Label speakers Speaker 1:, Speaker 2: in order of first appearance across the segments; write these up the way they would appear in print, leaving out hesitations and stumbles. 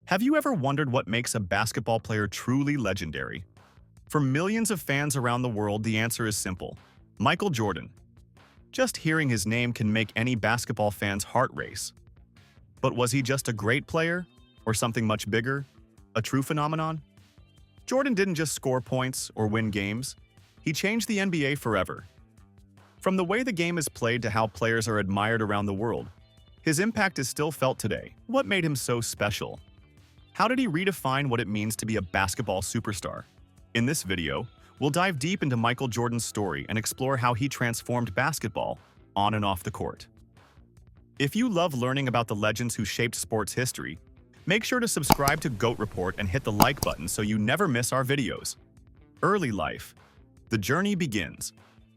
Speaker 1: Have you ever wondered what makes a basketball player truly legendary? For millions of fans around the world, the answer is simple: Michael Jordan. Just hearing his name can make any basketball fan's heart race. But was he just a great player? Or something much bigger? A true phenomenon? Jordan didn't just score points or win games. He changed the NBA forever. From the way the game is played to how players are admired around the world, his impact is still felt today. What made him so special? How did he redefine what it means to be a basketball superstar? In this video, we'll dive deep into Michael Jordan's story and explore how he transformed basketball on and off the court. If you love learning about the legends who shaped sports history, make sure to subscribe to G.O.A.T Report and hit the like button so you never miss our videos. Early life. The journey begins.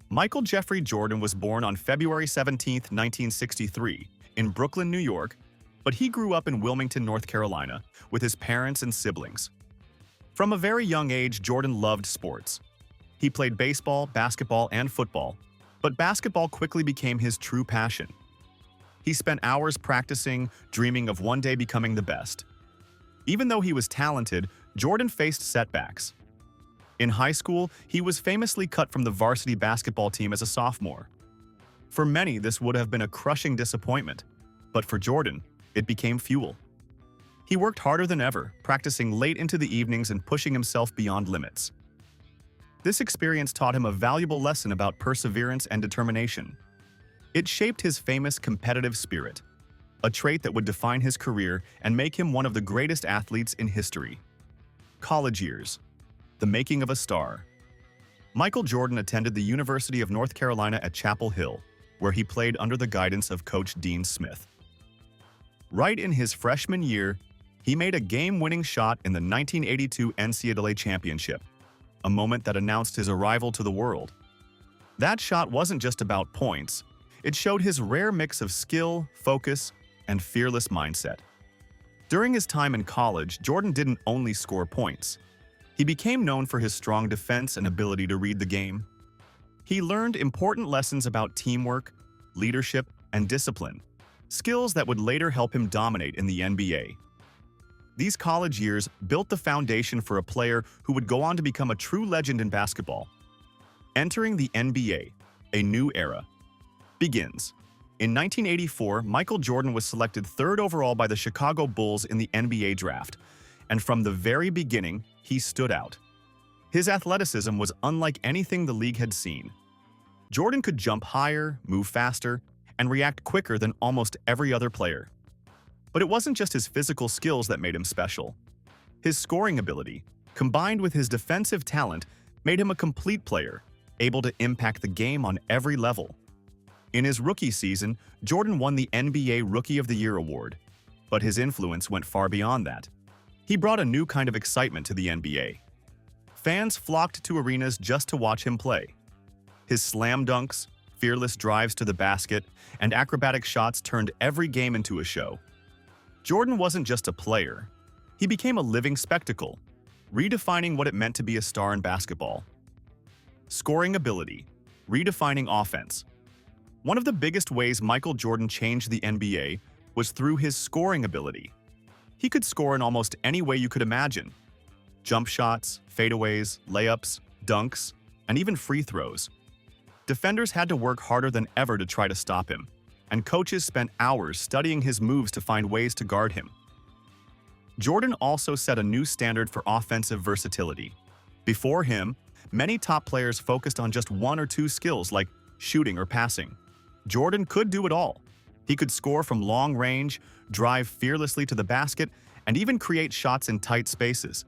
Speaker 1: Michael Jeffrey Jordan was born on February 17, 1963, in Brooklyn, New York, but he grew up in Wilmington, North Carolina, with his parents and siblings. From a very young age, Jordan loved sports. He played baseball, basketball, and football, but basketball quickly became his true passion. He spent hours practicing, dreaming of one day becoming the best. Even though he was talented, Jordan faced setbacks. In high school, he was famously cut from the varsity basketball team as a sophomore. For many, this would have been a crushing disappointment, but for Jordan, it became fuel. He worked harder than ever, practicing late into the evenings and pushing himself beyond limits. This experience taught him a valuable lesson about perseverance and determination. It shaped his famous competitive spirit, a trait that would define his career and make him one of the greatest athletes in history. College years. The making of a star. Michael Jordan attended the University of North Carolina at Chapel Hill, where he played under the guidance of Coach Dean Smith. Right in his freshman year, he made a game-winning shot in the 1982 NCAA championship, a moment that announced his arrival to the world. That shot wasn't just about points. It showed his rare mix of skill, focus, and fearless mindset. During his time in college, Jordan didn't only score points. He became known for his strong defense and ability to read the game. He learned important lessons about teamwork, leadership, and discipline, skills that would later help him dominate in the NBA. These college years built the foundation for a player who would go on to become a true legend in basketball. Entering the NBA, a new era, begins. In 1984, Michael Jordan was selected third overall by the Chicago Bulls in the NBA draft, and from the very beginning, he stood out. His athleticism was unlike anything the league had seen. Jordan could jump higher, move faster, and react quicker than almost every other player. But it wasn't just his physical skills that made him special. His scoring ability, combined with his defensive talent, made him a complete player, able to impact the game on every level. In his rookie season, Jordan won the NBA Rookie of the Year award, but his influence went far beyond that. He brought a new kind of excitement to the NBA. Fans flocked to arenas just to watch him play. His slam dunks, fearless drives to the basket, and acrobatic shots turned every game into a show. Jordan wasn't just a player. He became a living spectacle, redefining what it meant to be a star in basketball. Scoring ability, redefining offense. One of the biggest ways Michael Jordan changed the NBA was through his scoring ability. He could score in almost any way you could imagine. Jump shots, fadeaways, layups, dunks, and even free throws. Defenders had to work harder than ever to try to stop him, and coaches spent hours studying his moves to find ways to guard him. Jordan also set a new standard for offensive versatility. Before him, many top players focused on just one or two skills like shooting or passing. Jordan could do it all. He could score from long range, drive fearlessly to the basket, and even create shots in tight spaces.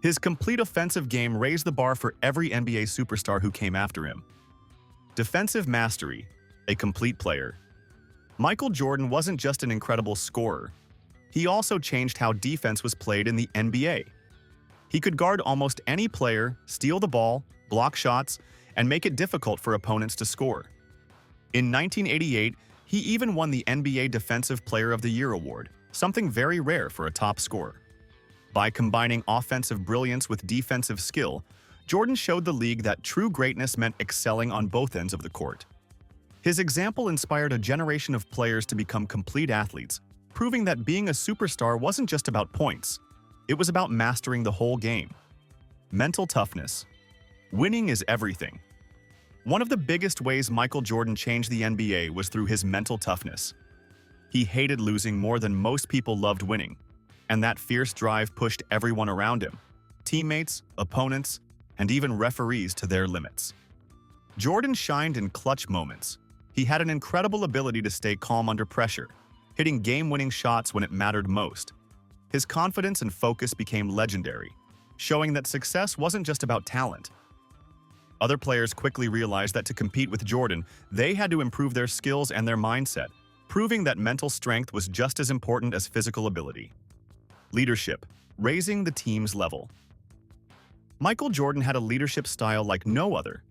Speaker 1: His complete offensive game raised the bar for every NBA superstar who came after him. Defensive mastery, a complete player. Michael Jordan wasn't just an incredible scorer. He also changed how defense was played in the NBA. He could guard almost any player, steal the ball, block shots, and make it difficult for opponents to score. In 1988, he even won the NBA Defensive Player of the Year award, something very rare for a top scorer. By combining offensive brilliance with defensive skill, Jordan showed the league that true greatness meant excelling on both ends of the court. His example inspired a generation of players to become complete athletes, proving that being a superstar wasn't just about points. It was about mastering the whole game. Mental toughness. Winning is everything. One of the biggest ways Michael Jordan changed the NBA was through his mental toughness. He hated losing more than most people loved winning, and that fierce drive pushed everyone around him, teammates, opponents, and even referees to their limits. Jordan shined in clutch moments. He had an incredible ability to stay calm under pressure, hitting game-winning shots when it mattered most. His confidence and focus became legendary, showing that success wasn't just about talent. Other players quickly realized that to compete with Jordan, they had to improve their skills and their mindset, proving that mental strength was just as important as physical ability. Leadership, raising the team's level. Michael Jordan had a leadership style like no other.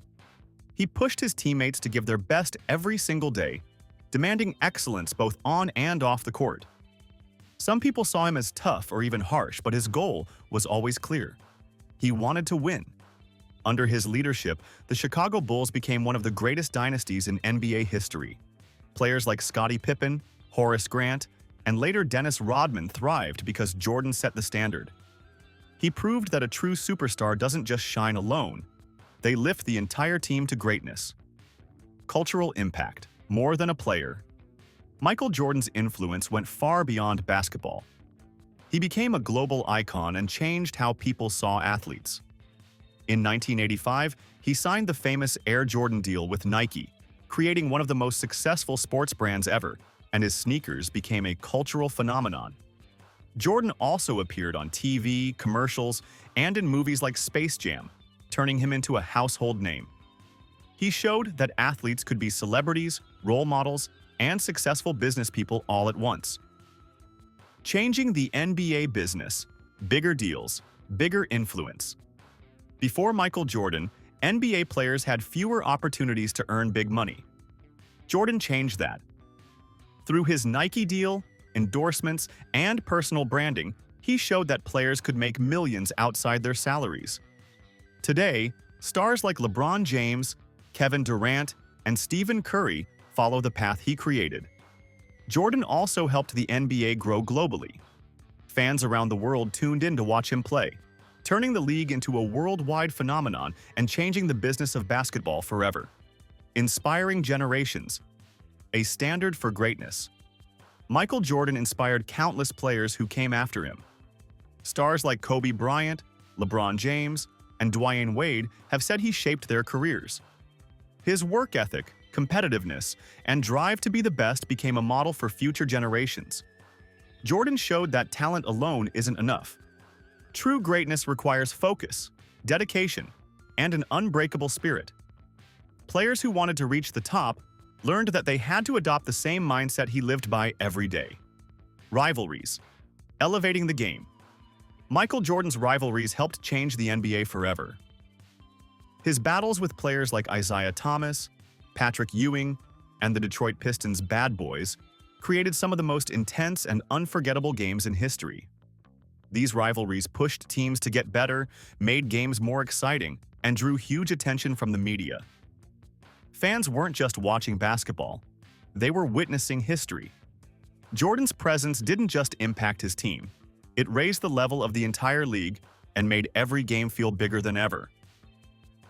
Speaker 1: He pushed his teammates to give their best every single day, demanding excellence both on and off the court. Some people saw him as tough or even harsh, but his goal was always clear. He wanted to win. Under his leadership, the Chicago Bulls became one of the greatest dynasties in NBA history. Players like Scottie Pippen, Horace Grant, and later Dennis Rodman thrived because Jordan set the standard. He proved that a true superstar doesn't just shine alone. They lift the entire team to greatness. Cultural impact, more than a player. Michael Jordan's influence went far beyond basketball. He became a global icon and changed how people saw athletes. In 1985, he signed the famous Air Jordan deal with Nike, creating one of the most successful sports brands ever, and his sneakers became a cultural phenomenon. Jordan also appeared on TV, commercials, and in movies like Space Jam, turning him into a household name. He showed that athletes could be celebrities, role models, and successful business people all at once. Changing the NBA business, bigger deals, bigger influence. Before Michael Jordan, NBA players had fewer opportunities to earn big money. Jordan changed that. Through his Nike deal, endorsements, and personal branding, he showed that players could make millions outside their salaries. Today, stars like LeBron James, Kevin Durant, and Stephen Curry follow the path he created. Jordan also helped the NBA grow globally. Fans around the world tuned in to watch him play, turning the league into a worldwide phenomenon and changing the business of basketball forever. Inspiring generations. A standard for greatness. Michael Jordan inspired countless players who came after him. Stars like Kobe Bryant, LeBron James, and Dwyane Wade have said he shaped their careers. His work ethic, competitiveness, and drive to be the best became a model for future generations. Jordan showed that talent alone isn't enough. True greatness requires focus, dedication, and an unbreakable spirit. Players who wanted to reach the top learned that they had to adopt the same mindset he lived by every day. Rivalries. Elevating the game. Michael Jordan's rivalries helped change the NBA forever. His battles with players like Isaiah Thomas, Patrick Ewing, and the Detroit Pistons' Bad Boys created some of the most intense and unforgettable games in history. These rivalries pushed teams to get better, made games more exciting, and drew huge attention from the media. Fans weren't just watching basketball, they were witnessing history. Jordan's presence didn't just impact his team, it raised the level of the entire league and made every game feel bigger than ever.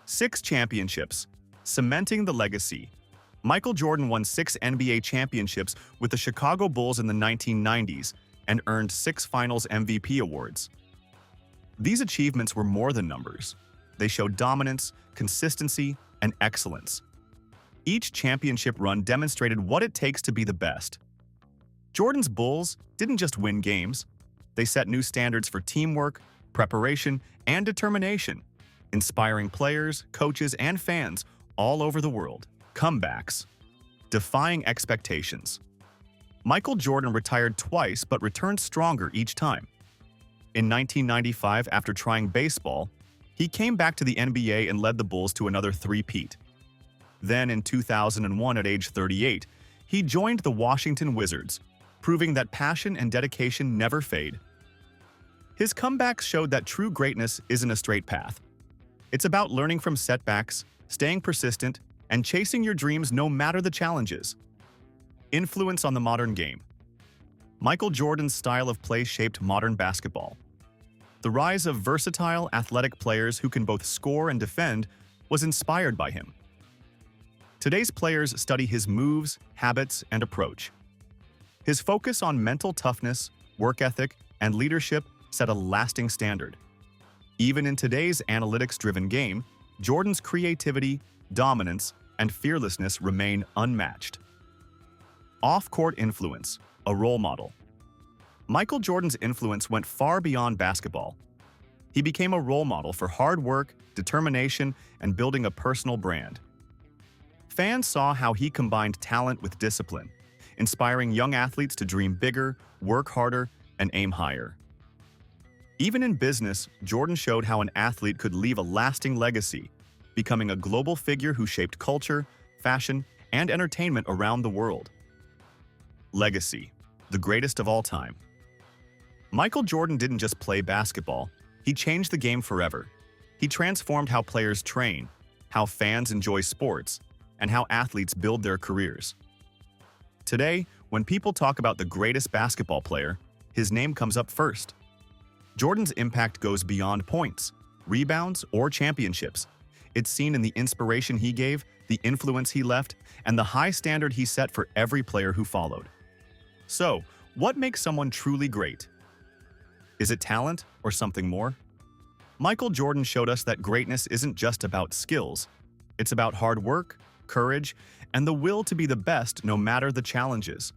Speaker 1: 6 championships, cementing the legacy. Michael Jordan won 6 NBA championships with the Chicago Bulls in the 1990s and earned 6 Finals MVP awards. These achievements were more than numbers. They showed dominance, consistency, and excellence. Each championship run demonstrated what it takes to be the best. Jordan's Bulls didn't just win games. They set new standards for teamwork, preparation, and determination, inspiring players, coaches, and fans all over the world. Comebacks. Defying expectations. Michael Jordan retired twice but returned stronger each time. In 1995, after trying baseball, he came back to the NBA and led the Bulls to another three-peat. Then in 2001, at age 38, he joined the Washington Wizards, proving that passion and dedication never fade. His comebacks showed that true greatness isn't a straight path. It's about learning from setbacks, staying persistent, and chasing your dreams no matter the challenges. Influence on the modern game. Michael Jordan's style of play shaped modern basketball. The rise of versatile, athletic players who can both score and defend was inspired by him. Today's players study his moves, habits, and approach. His focus on mental toughness, work ethic, and leadership set a lasting standard. Even in today's analytics-driven game, Jordan's creativity, dominance, and fearlessness remain unmatched. Off-court influence, a role model. Michael Jordan's influence went far beyond basketball. He became a role model for hard work, determination, and building a personal brand. Fans saw how he combined talent with discipline, inspiring young athletes to dream bigger, work harder, and aim higher. Even in business, Jordan showed how an athlete could leave a lasting legacy, becoming a global figure who shaped culture, fashion, and entertainment around the world. Legacy, the greatest of all time. Michael Jordan didn't just play basketball, he changed the game forever. He transformed how players train, how fans enjoy sports, and how athletes build their careers. Today, when people talk about the greatest basketball player, his name comes up first. Jordan's impact goes beyond points, rebounds, or championships. It's seen in the inspiration he gave, the influence he left, and the high standard he set for every player who followed. So, what makes someone truly great? Is it talent or something more? Michael Jordan showed us that greatness isn't just about skills. It's about hard work, courage, and the will to be the best no matter the challenges.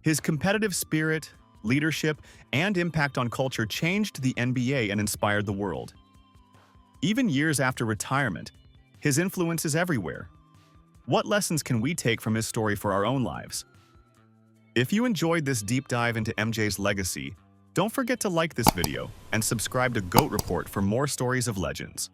Speaker 1: His competitive spirit, leadership, and impact on culture changed the NBA and inspired the world. Even years after retirement, his influence is everywhere. What lessons can we take from his story for our own lives? If you enjoyed this deep dive into MJ's legacy, don't forget to like this video and subscribe to G.O.A.T Report for more stories of legends.